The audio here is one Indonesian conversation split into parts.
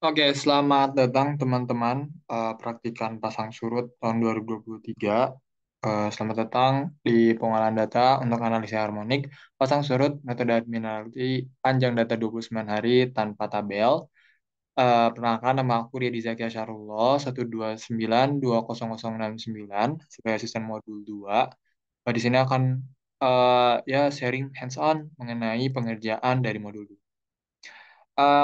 Oke, selamat datang teman-teman praktikan pasang surut tahun 2023. Selamat datang di pengolahan data untuk analisis harmonik, pasang surut, metode adminality, panjang data 29 hari tanpa tabel. Perkenalkan, nama aku Riedi Zakia Syarullah, 129200069 sebagai asisten modul 2. Di sini akan ya sharing hands-on mengenai pengerjaan dari modul 2.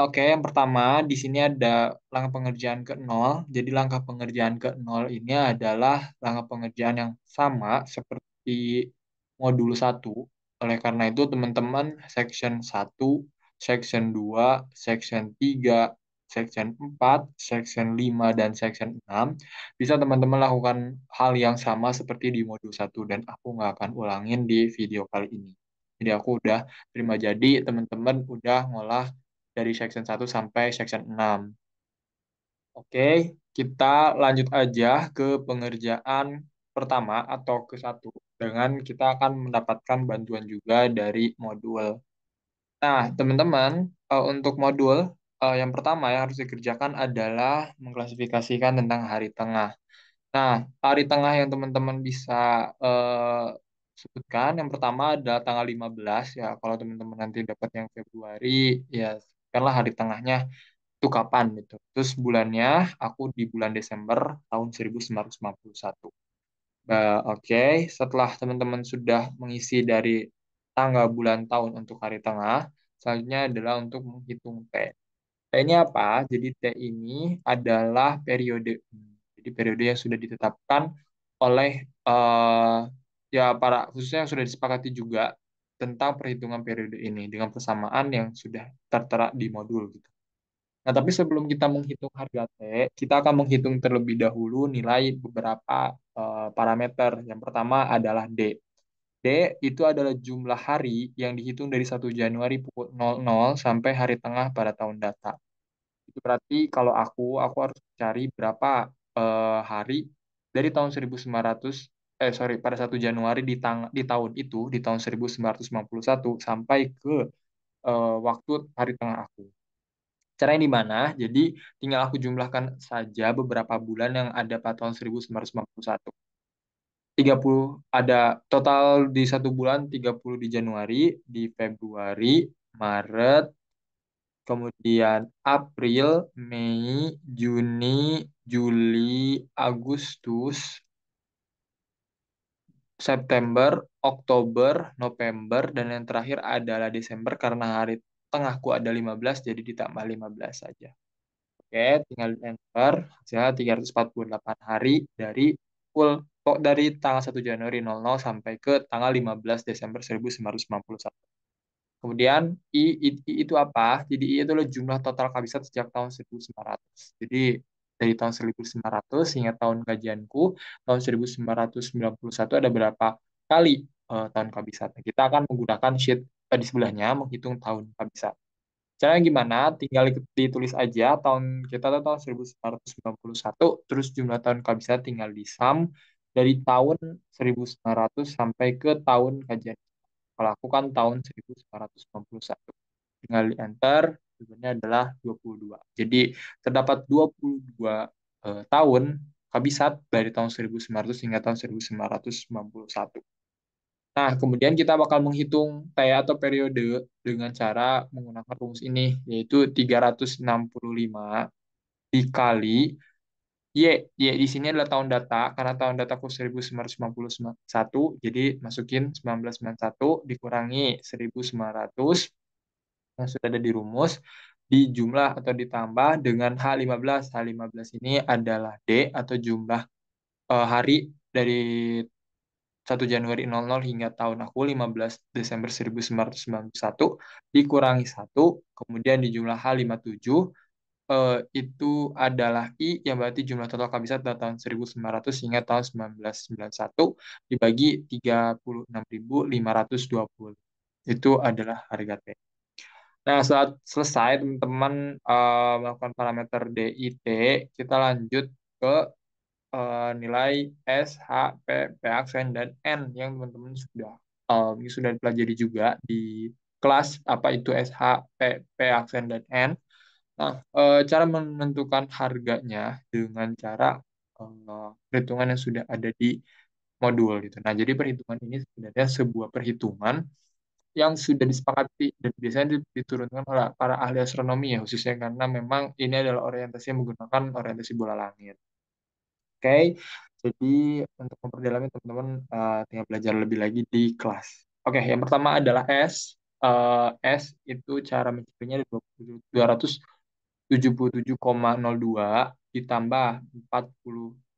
Oke, yang pertama di sini ada langkah pengerjaan ke nol. Jadi langkah pengerjaan ke nol ini adalah langkah pengerjaan yang sama seperti modul satu. Oleh karena itu teman-teman section satu, section 2, section 3, section 4, section 5, dan section 6 bisa teman-teman lakukan hal yang sama seperti di modul satu dan aku nggak akan ulangin di video kali ini. Jadi aku udah terima jadi teman-teman udah ngolah dari section satu sampai section 6. Oke, kita lanjut aja ke pengerjaan pertama atau ke satu dengan kita akan mendapatkan bantuan juga dari modul. Nah, teman-teman, untuk modul yang pertama yang harus dikerjakan adalah mengklasifikasikan tentang hari tengah. Nah, hari tengah yang teman-teman bisa eh, sebutkan, yang pertama adalah tanggal 15 ya. Kalau teman-teman nanti dapat yang Februari, ya sebutkanlah hari tengahnya itu kapan gitu. Terus bulannya aku di bulan Desember tahun 1951. Oke, setelah teman-teman sudah mengisi dari tanggal bulan tahun untuk hari tengah, selanjutnya adalah untuk menghitung T. T ini apa? Jadi T ini adalah periode. Jadi periode yang sudah ditetapkan oleh ya para khususnya yang sudah disepakati juga tentang perhitungan periode ini dengan persamaan yang sudah tertera di modul gitu. Nah, tapi sebelum kita menghitung harga T, kita akan menghitung terlebih dahulu nilai beberapa parameter. Yang pertama adalah D. D itu adalah jumlah hari yang dihitung dari 1 Januari pukul 00 sampai hari tengah pada tahun data. Itu berarti kalau aku harus cari berapa hari dari tahun 1900 sorry pada 1 Januari di tahun itu di tahun 1991 sampai ke waktu hari tengah aku. Caranya di mana? Jadi tinggal aku jumlahkan saja beberapa bulan yang ada pada tahun 1991. 30 ada total di satu bulan 30 di Januari, di Februari, Maret, kemudian April, Mei, Juni, Juli, Agustus, September, Oktober, November, dan yang terakhir adalah Desember karena hari tengahku ada 15 jadi ditambah 15 saja. Oke, tinggal di enter. Hasilnya 348 hari dari full kok dari tanggal 1 Januari 00 sampai ke tanggal 15 Desember 1991. Kemudian I itu apa? Jadi I itu adalah jumlah total kabisat sejak tahun 1900. Jadi dari tahun 1900 hingga tahun kajianku, tahun 1991 ada berapa kali tahun kabisat. Kita akan menggunakan sheet di sebelahnya menghitung tahun kabisat. Caranya gimana? Tinggal ditulis aja tahun kita tuh tahun 1991, terus jumlah tahun kabisat tinggal di sum dari tahun 1900 sampai ke tahun kajian. Kalau aku kan tahun 1991. Tinggal di enter, jawabannya adalah 22. Jadi terdapat 22 tahun kabisat dari tahun 1900 hingga tahun 1991. Nah, kemudian kita bakal menghitung T atau periode dengan cara menggunakan rumus ini, yaitu 365 dikali Y. Y di sini adalah tahun data, karena tahun dataku 1991, jadi masukin 1991 dikurangi 1900 yang sudah ada di rumus, dijumlah atau ditambah dengan H15. H15 ini adalah D atau jumlah hari dari 1 Januari 00 hingga tahun aku 15 Desember 1991 dikurangi 1, kemudian di jumlah H57 itu adalah I yang berarti jumlah total kabisat pada tahun 1900 hingga tahun 1991 dibagi 36.520. Itu adalah harga T. Nah, saat selesai teman-teman melakukan parameter DIT, kita lanjut ke nilai S, H, P, P aksen, dan N yang teman-teman sudah pelajari juga di kelas apa itu S, H, P, P aksen, dan N. Nah, cara menentukan harganya dengan cara perhitungan yang sudah ada di modul gitu. Nah, jadi perhitungan ini sebenarnya sebuah perhitungan yang sudah disepakati dan biasanya diturunkan oleh para ahli astronomi ya khususnya karena memang ini adalah orientasi yang menggunakan orientasi bola langit. Oke, jadi untuk memperdalamnya teman-teman tinggal belajar lebih lagi di kelas. Oke, yang pertama adalah S. S itu cara mencarinya ada 277,02 ditambah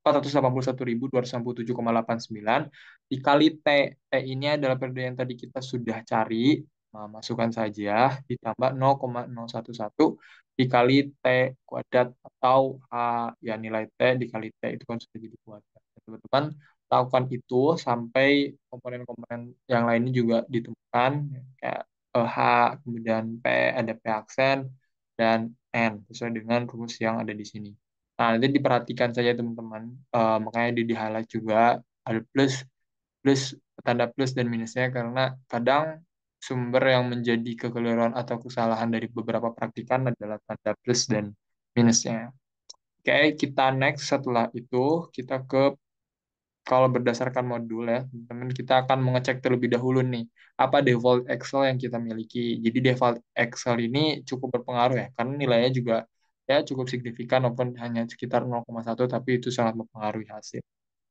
481.267,89 dikali T. T ini adalah periode yang tadi kita sudah cari. Nah, masukkan saja ditambah 0,011 dikali T kuadrat atau H, ya nilai T dikali T itu kan sudah jadi kuadrat. Teman-teman lakukan itu sampai komponen-komponen yang lainnya juga ditemukan kayak H, kemudian P, ada P aksen, dan N sesuai dengan rumus yang ada di sini. Nah, nanti diperhatikan saja teman-teman. Makanya di highlight juga ada plus, plus tanda plus dan minusnya karena kadang sumber yang menjadi kekeliruan atau kesalahan dari beberapa praktikan adalah tanda plus dan minusnya. Oke, kita next setelah itu kita ke kalau berdasarkan modul ya, teman-teman kita akan mengecek terlebih dahulu nih, apa default Excel yang kita miliki. Jadi default Excel ini cukup berpengaruh ya, karena nilainya juga ya cukup signifikan walaupun hanya sekitar 0,1, tapi itu sangat mempengaruhi hasil.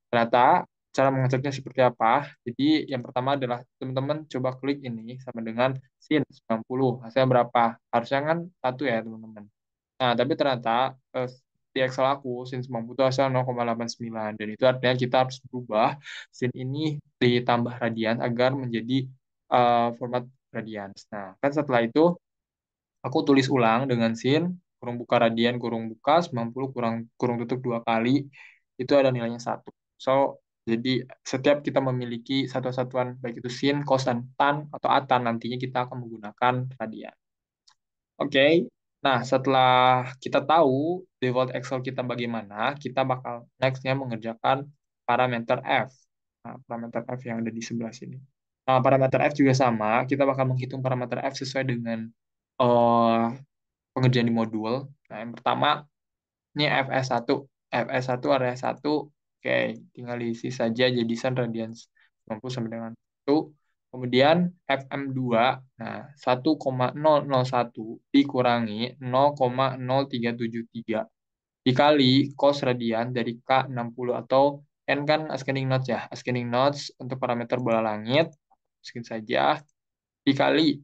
Ternyata cara mengeceknya seperti apa? Jadi yang pertama adalah teman-teman coba klik ini sama dengan sin 90. Hasilnya berapa? Harusnya kan satu ya teman-teman. Nah, tapi ternyata di Excel aku sin 90 itu asal 0,89 dan itu artinya kita harus berubah sin ini ditambah radian agar menjadi format radians. Nah, kan setelah itu aku tulis ulang dengan sin kurung buka radian kurung buka 90 kurang kurung tutup dua kali itu ada nilainya satu. So, jadi setiap kita memiliki satuan-satuan baik itu sin, cos, dan tan atau atan nantinya kita akan menggunakan radian. Oke, nah setelah kita tahu default Excel kita bagaimana, kita bakal next-nya mengerjakan parameter F. Nah, parameter F yang ada di sebelah sini. Nah, parameter F juga sama, kita bakal menghitung parameter F sesuai dengan eh, pengerjaan di modul. Nah, yang pertama, ini FS1. FS1 area 1, oke, tinggal diisi saja jadi San radians 90 sampai dengan 1. Kemudian FM2, nah 1,001 dikurangi 0,0373 dikali cos radian dari K60 atau N kan ascending notes ya. Ascending notes untuk parameter bola langit, masukin saja, dikali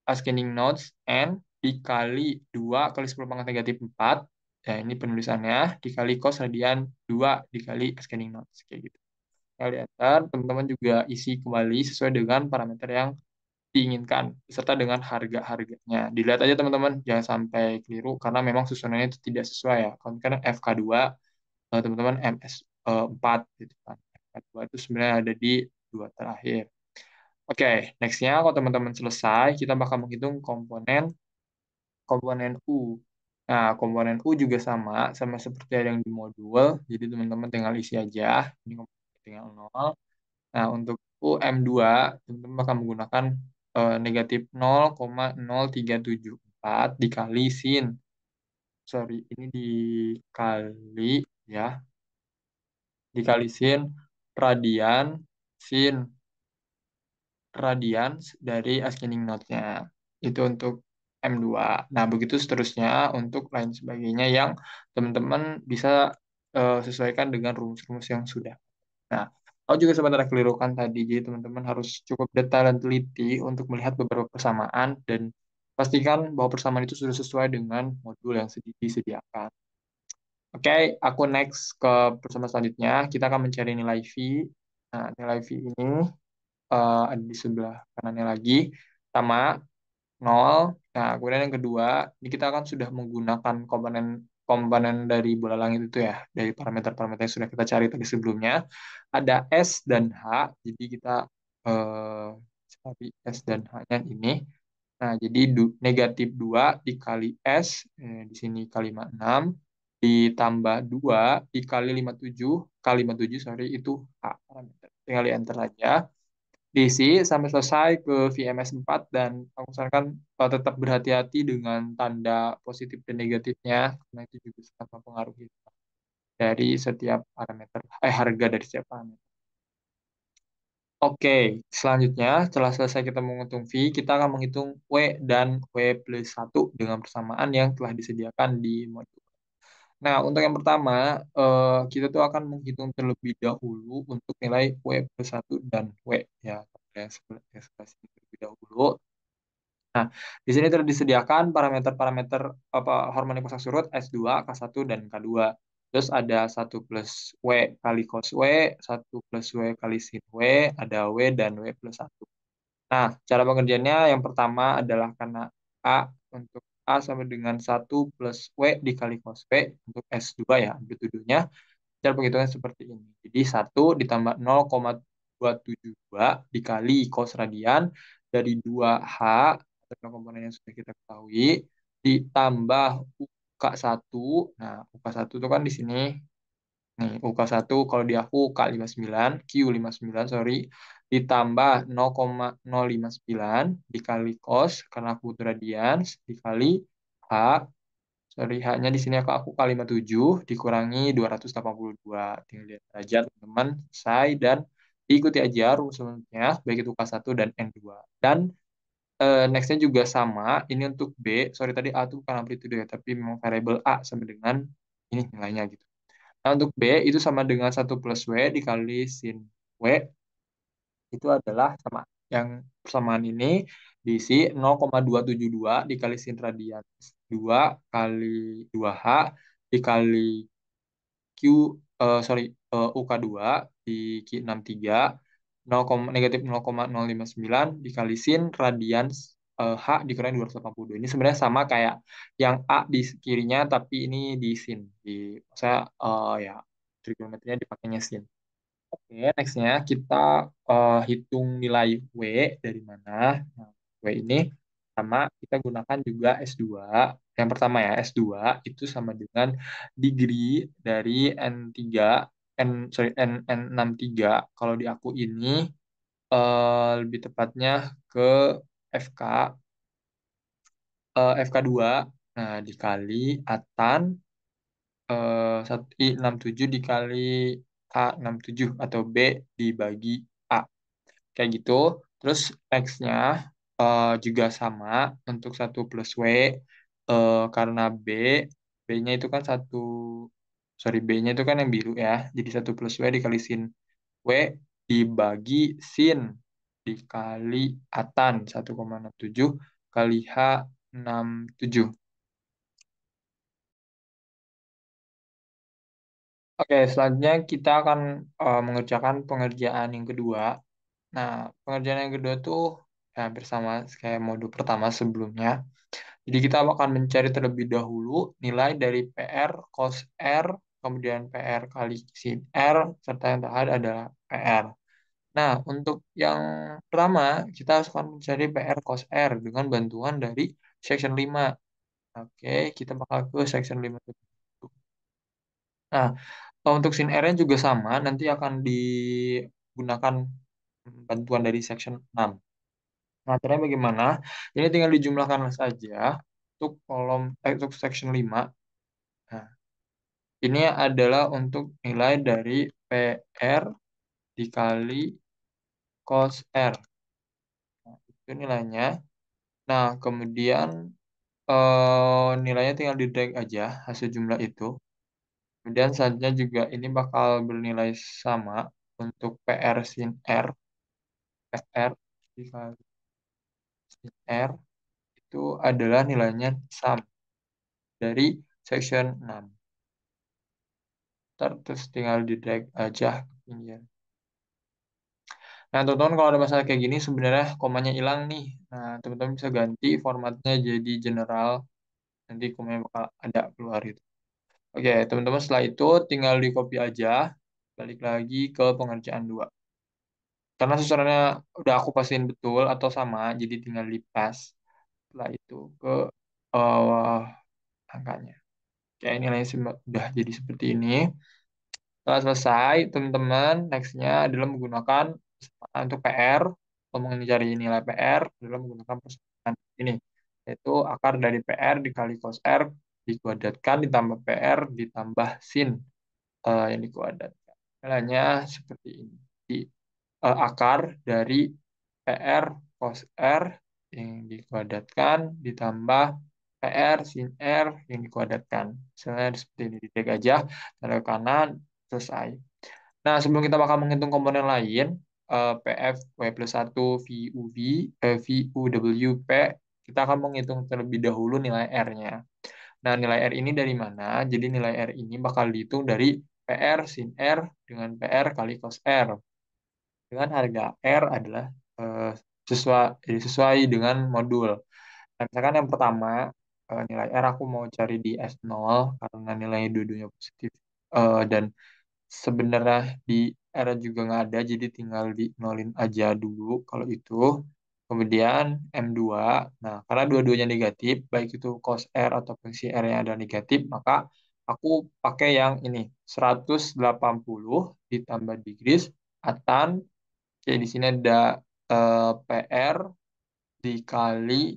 ascending nodes N dikali 2 kali 10 pangkat negatif 4. Ya, ini penulisannya. Dikali cos radian 2 dikali ascending nodes. Kayak gitu. Kali enter, teman-teman juga isi kembali sesuai dengan parameter yang diinginkan, beserta dengan harga-harganya. Dilihat aja teman-teman, jangan sampai keliru, karena memang susunannya itu tidak sesuai ya. Kalau kan FK2, teman-teman MS4 gitu kan. FK2 itu sebenarnya ada di dua terakhir. Oke, nextnya kalau teman-teman selesai, kita bakal menghitung komponen komponen U. Nah, komponen U juga sama, sama seperti yang di modul. Jadi teman-teman tinggal isi aja. Ini komponen tinggal 0. Nah, untuk UM2, teman-teman bakal menggunakan negatif 0,0374 dikali sin. Sorry, ini dikali ya, dikali sin radian sin radians dari ascending node-nya. Itu untuk M2. Nah, begitu seterusnya untuk lain sebagainya yang teman-teman bisa sesuaikan dengan rumus-rumus yang sudah. Nah, aku juga sebenarnya kelirukan tadi, jadi teman-teman harus cukup detail dan teliti untuk melihat beberapa persamaan dan pastikan bahwa persamaan itu sudah sesuai dengan modul yang disediakan. Oke, aku next ke persamaan selanjutnya. Kita akan mencari nilai V. Nah, nilai V ini ada di sebelah kanannya lagi sama 0. Nah, kemudian yang kedua, ini kita kan sudah menggunakan komponen komponen dari bola langit itu ya, dari parameter-parameter yang sudah kita cari tadi sebelumnya. Ada S dan H, jadi kita eh, cari S dan H-nya ini. Nah, jadi negatif 2 dikali S, di sini kali 56, ditambah 2 dikali 57, kali 57, sorry, itu H parameter. Tinggal di enter aja. diisi sampai selesai ke VMS 4 dan aku sarankan tetap berhati-hati dengan tanda positif dan negatifnya karena itu juga sangat mempengaruhi dari setiap parameter harga dari setiap parameter. Oke, selanjutnya setelah selesai kita menghitung V, kita akan menghitung W dan W plus 1 dengan persamaan yang telah disediakan di modul. Nah, untuk yang pertama, kita tuh akan menghitung terlebih dahulu untuk nilai W plus 1 dan W. Ya, yang sebelah sini terlebih dahulu. Nah, di sini telah disediakan parameter-parameter apa harmoni pasang surut S2, K1, dan K2. Terus ada satu plus W kali cos W, satu plus W kali sin W, ada W dan W plus 1. Nah, cara pengerjaannya yang pertama adalah karena A untuk A sama dengan satu plus W dikali cos W untuk S2 ya, amplitudonya. Cara penghitungan seperti ini. Jadi 1 ditambah 0,272 dikali cos radian dari 2H, atau komponen yang sudah kita ketahui, ditambah UK1. Nah, UK1 itu kan di sini. Nih, UK1 kalau di aku K59, Q59, sorry, ditambah 0,059 dikali cos, karena aku butuh radian, dikali H. Sorry, H-nya di sini aku kali 57 dikurangi 282. Tinggal lihat aja teman-teman, selesai dan diikuti aja rumusnya baik itu K1 dan N2. Dan next-nya juga sama, ini untuk B, sorry tadi A itu bukan amplitude ya, tapi memang variabel A sama dengan ini nilainya gitu. Nah, untuk B itu sama dengan satu plus W dikali sin W, itu adalah sama yang persamaan ini diisi 0,272 dikali sin radian 2 kali 2H dikali Q, sorry, UK2 di Q63 negatif 0,059 dikali sin radian H dikurangi 282. Ini sebenarnya sama kayak yang A di kirinya tapi ini di sin. Saya ya trigonometrinya dipakainya sin. Oke, nextnya kita hitung nilai W dari mana. Nah, W ini sama kita gunakan juga S2. Yang pertama ya, S2 itu sama dengan degree dari N3, N63. Kalau di aku ini lebih tepatnya ke FK, FK2. Nah, dikali atan 1I67 dikali A67 atau B dibagi A. Kayak gitu. Terus X-nya juga sama untuk satu plus W, karena B-nya itu kan satu, sorry, B-nya itu kan yang biru ya. Jadi satu plus W dikali sin W dibagi sin dikali atan 1,67 kali H67. Oke, selanjutnya kita akan mengerjakan pengerjaan yang kedua. Nah, pengerjaan yang kedua tuh ya, hampir sama kayak modul pertama sebelumnya. Jadi kita akan mencari terlebih dahulu nilai dari PR cos R, kemudian PR kali sin R, serta yang terakhir adalah PR. Nah, untuk yang pertama, kita akan mencari PR cos R dengan bantuan dari section 5. Oke, kita bakal ke section 5. Nah, untuk sin R-nya juga sama, nanti akan digunakan bantuan dari section 6. Nah, caranya bagaimana? Ini tinggal dijumlahkan saja untuk untuk section 5. Nah, ini adalah untuk nilai dari PR dikali cos R. Nah, itu nilainya. Nah, kemudian nilainya tinggal di-drag aja hasil jumlah itu. Kemudian selanjutnya juga ini bakal bernilai sama untuk PR sin R. PR dikali sin R itu adalah nilainya sum dari section 6. Terus tinggal di drag aja ke pinggir. Nah, teman-teman kalau ada masalah kayak gini sebenarnya komanya hilang nih. Nah, teman-teman bisa ganti formatnya jadi general. Nanti komanya bakal ada keluar itu. Oke, teman-teman setelah itu tinggal di copy aja. Balik lagi ke pengerjaan 2. Karena susunannya udah aku pastiin betul atau sama, jadi tinggal di paste. Setelah itu ke angkanya. Kayak nilainya udah jadi seperti ini. Setelah selesai, teman-teman, next-nya adalah menggunakan Untuk PR, kalau mau mencari nilai PR adalah menggunakan persamaan ini, yaitu akar dari PR dikali cos R dikuadratkan ditambah PR ditambah sin yang dikuadratkan. Nilainya seperti ini. Di akar dari PR cos R yang dikuadratkan ditambah PR sin R yang dikuadratkan. Misalnya seperti ini, dicek aja, tanda kanan, selesai. Nah, sebelum kita bakal menghitung komponen lain, PF, W plus 1, VUV, VUWP, kita akan menghitung terlebih dahulu nilai R-nya. Nah, nilai R ini dari mana? Jadi nilai R ini bakal dihitung dari PR sin R dengan PR kali cos R. Dengan harga R adalah eh, sesuai dengan modul. Nah, misalkan yang pertama, nilai R aku mau cari di S0 karena nilainya dua-duanya positif. Dan sebenarnya di R juga nggak ada, jadi tinggal di nolin aja dulu kalau itu. Kemudian M2, nah karena dua-duanya negatif, baik itu cos R atau fungsi R yang ada negatif, maka aku pakai yang ini, 180 ditambah degrees atan, jadi di sini ada PR dikali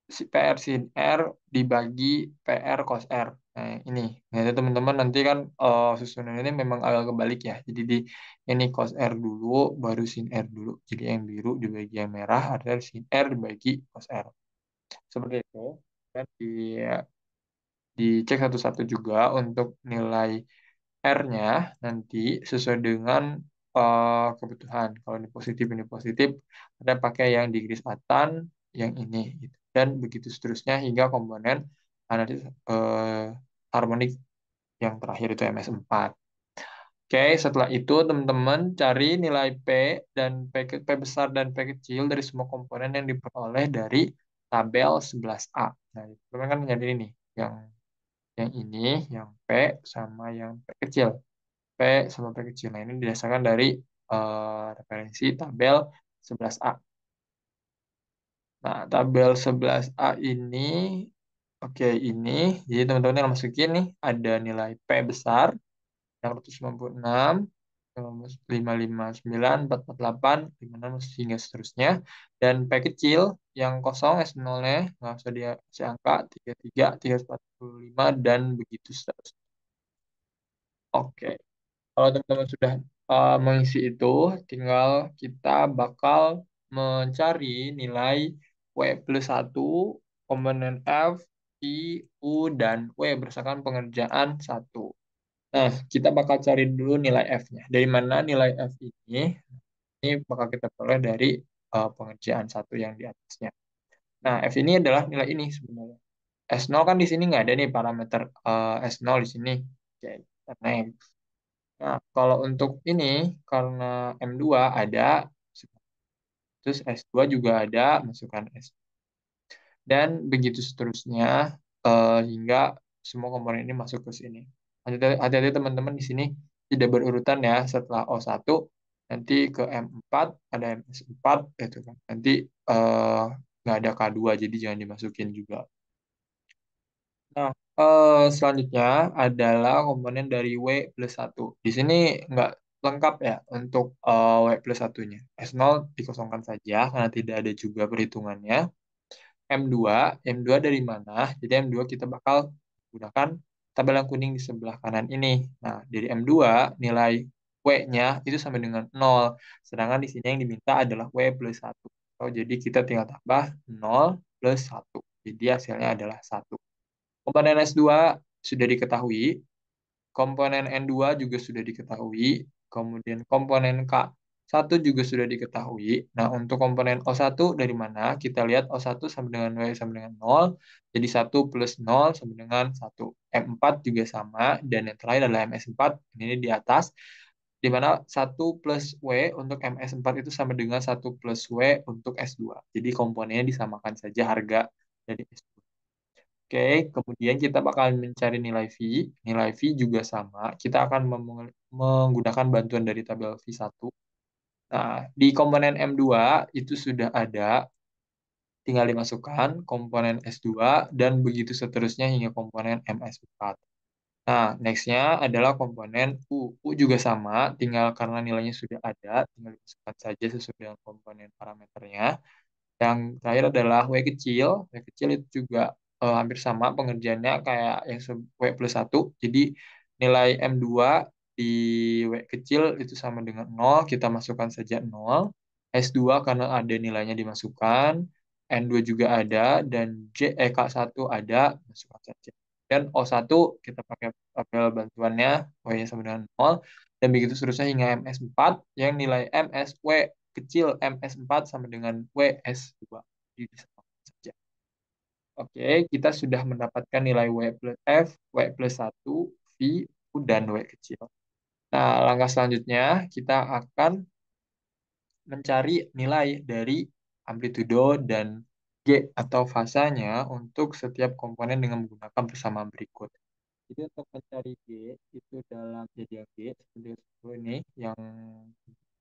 si PR sin R dibagi PR cos R. Nah, ini. Nah, itu teman-teman nanti kan susunan ini memang agak kebalik ya. Jadi di ini cos R dulu, baru sin R dulu. Jadi yang biru dibagi yang merah, adalah sin R dibagi cos R. Seperti itu. Dan dicek satu-satu juga untuk nilai R-nya nanti sesuai dengan kebutuhan. Kalau ini positif, ada pakai yang di garis atan, yang ini. Gitu. Dan begitu seterusnya hingga komponen analisis harmonik yang terakhir itu MS4. Oke, setelah itu teman-teman cari nilai P dan P besar dan P kecil dari semua komponen yang diperoleh dari tabel 11A. Nah, teman-teman kan nyari ini, yang ini, yang P sama yang P kecil. P sama P kecil. Nah, ini didasarkan dari referensi tabel 11A. Nah, tabel 11A ini, oke, ini. Jadi teman-teman yang masukin nih, ada nilai P besar, 696, 559, 448, 56, hingga seterusnya. Dan P kecil, yang kosong, S0-nya, nggak usah dikasih angka, 33, 345, dan begitu seterusnya. Oke. Kalau teman-teman sudah mengisi itu, tinggal kita bakal mencari nilai W plus 1, komponen F, I, U, dan W berdasarkan pengerjaan 1. Nah, kita bakal cari dulu nilai F-nya. Dari mana nilai F ini? Ini bakal kita peroleh dari pengerjaan 1 yang di atasnya. Nah, F ini adalah nilai ini sebenarnya. S0 kan di sini nggak ada nih parameter S0 di sini. Oke, next. Nah, kalau untuk ini, karena M2 ada, terus S2 juga ada, masukkan S. Dan begitu seterusnya, hingga semua komponen ini masuk ke sini. Hati-hati teman-teman di sini tidak berurutan ya, setelah O1, nanti ke M4, ada MS4, gitu kan. Nanti nggak ada K2, jadi jangan dimasukin juga. Nah, selanjutnya adalah komponen dari W plus 1. Di sini nggak lengkap ya untuk W plus 1-nya. S0 dikosongkan saja karena tidak ada juga perhitungannya. M2, M2 dari mana? Jadi M2 kita bakal gunakan tabel yang kuning di sebelah kanan ini. Nah, dari M2 nilai W-nya itu sama dengan 0. Sedangkan di sini yang diminta adalah W plus 1. Oh, jadi kita tinggal tambah 0 plus 1. Jadi hasilnya adalah 1. Komponen S2 sudah diketahui, komponen N2 juga sudah diketahui, kemudian komponen K1 juga sudah diketahui. Nah, untuk komponen O1 dari mana? Kita lihat O1 sama dengan W sama dengan 0, jadi 1 plus 0 sama dengan 1. M4 juga sama, dan yang terakhir adalah MS4, ini di atas, di mana 1 plus W untuk MS4 itu sama dengan 1 plus W untuk S2. Jadi komponennya disamakan saja harga dari S2. Oke, kemudian kita bakal mencari nilai V. Nilai V juga sama. Kita akan menggunakan bantuan dari tabel V1. Nah, di komponen M2 itu sudah ada, tinggal dimasukkan komponen S2 dan begitu seterusnya hingga komponen MS4. Nah, next-nya adalah komponen U. U juga sama, tinggal karena nilainya sudah ada, tinggal dimasukkan saja sesuai dengan komponen parameternya. Yang terakhir adalah W kecil. W kecil itu juga hampir sama pengerjaannya kayak yang W plus 1. Jadi nilai M2 di W kecil itu sama dengan 0. Kita masukkan saja 0. S2 karena ada nilainya dimasukkan. N2 juga ada. Dan K1 ada. Masukkan saja. Dan O1 kita pakai tabel bantuannya. W-nya sama dengan 0. Dan begitu seterusnya hingga MS4 yang nilai MSW kecil MS4 sama dengan WS2. Jadi disamakan saja. Oke, kita sudah mendapatkan nilai W plus F, W plus 1, V, U, dan W kecil. Nah, langkah selanjutnya kita akan mencari nilai dari amplitudo dan G atau fasanya untuk setiap komponen dengan menggunakan persamaan berikut. Jadi untuk mencari G itu dalam zodiak G seperti ini yang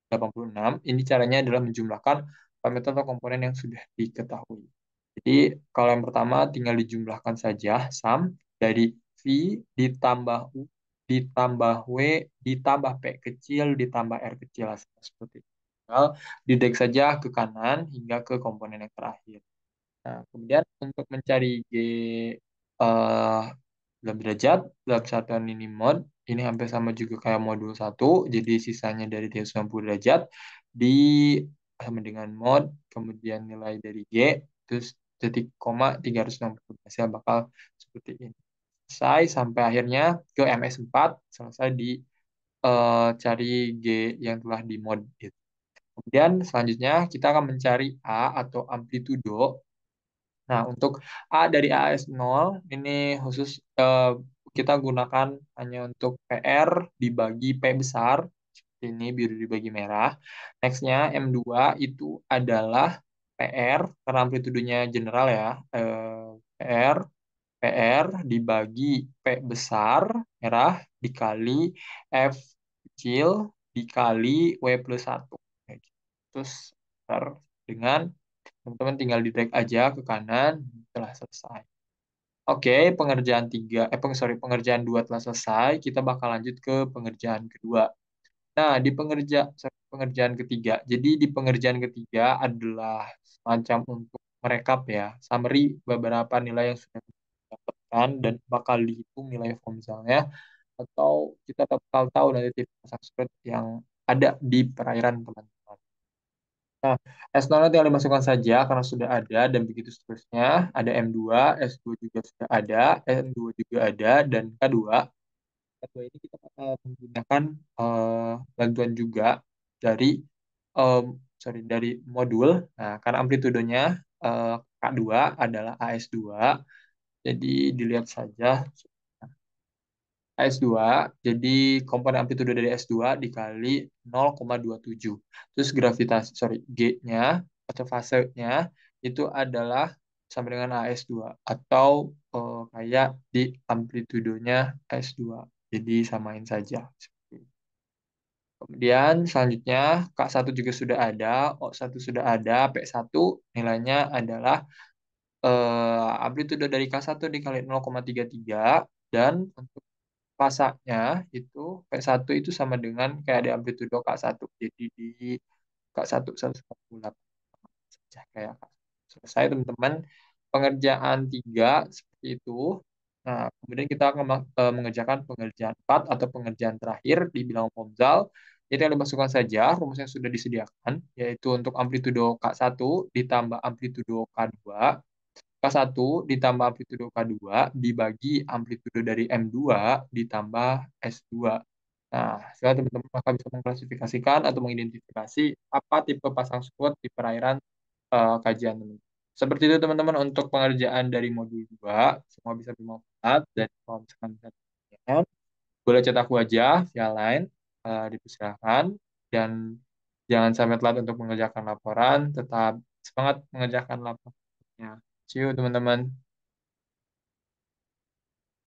86. Ini caranya adalah menjumlahkan parameter atau komponen yang sudah diketahui. Jadi kalau yang pertama tinggal dijumlahkan saja sum dari V ditambah U ditambah W ditambah P kecil ditambah R kecil seperti itu. Tinggal didek saja ke kanan hingga ke komponen yang terakhir. Nah, kemudian untuk mencari G eh, dalam derajat, dalam satuan ini mod, ini hampir sama juga kayak modul satu, jadi sisanya dari 390 derajat, di sama dengan mod, kemudian nilai dari G, terus titik koma 360, hasil bakal seperti ini. Selesai sampai akhirnya ke MS4, selesai di cari G yang telah di mod. Gitu. Kemudian selanjutnya kita akan mencari A atau amplitudo. Nah, untuk A dari AS0 ini khusus kita gunakan hanya untuk PR dibagi P besar. Seperti ini biru dibagi merah. Next-nya M2 itu adalah PR karena amplitudonya general ya. PR PR dibagi P besar merah dikali F kecil dikali W plus 1. Terus dengan teman-teman tinggal di drag aja ke kanan, telah selesai. Oke, pengerjaan 2 telah selesai. Kita bakal lanjut ke pengerjaan kedua. Nah, di pengerjaan ketiga. Jadi di pengerjaan ketiga adalah semacam untuk merekap ya, summary beberapa nilai yang sudah kita dapatkan dan bakal dihitung nilai formsalnya atau kita bakal tahu nanti tipe pasang surut yang ada di perairan teman-teman. Nah, S0 tinggal dimasukkan saja karena sudah ada dan begitu seterusnya. Ada M2, S2 juga sudah ada, N2 juga ada, dan K2. K2 ini kita menggunakan bantuan juga dari em, dari modul. Nah, karena amplitudonya K2 adalah AS2, jadi dilihat saja AS2, jadi komponen amplitudo dari S2 dikali 0,27. Terus gravitasi, G-nya atau fasenya itu adalah sama dengan AS2 atau kayak di amplitudonya S2. Jadi samain saja. Kemudian selanjutnya K1 juga sudah ada, O1 sudah ada, P1 nilainya adalah amplitudo dari K1 dikali 0,33 dan untuk pasanya itu P1 itu sama dengan kayak di amplitudo K1. Jadi di K1 148 saja kayak K1. Selesai teman-teman. Pengerjaan 3 seperti itu. Nah, kemudian kita akan mengerjakan pengerjaan 4 atau pengerjaan terakhir di bilangan Pomsal. Itu yang dimasukkan saja rumus yang sudah disediakan, yaitu untuk amplitudo K1 ditambah amplitudo K2 K1 ditambah amplitudo K2 dibagi amplitudo dari M2 ditambah S2. Nah, setelah teman-teman maka bisa mengklasifikasikan atau mengidentifikasi apa tipe pasang surut di perairan kajian teman. Seperti itu teman-teman untuk pengerjaan dari modul 2. Semua bisa bermanfaat dan kalau misalkan bisa ditanyakan, boleh chat aku aja via line, dipersilahkan. Dan jangan sampai telat untuk mengerjakan laporan, tetap semangat mengerjakan laporannya. See you teman-teman.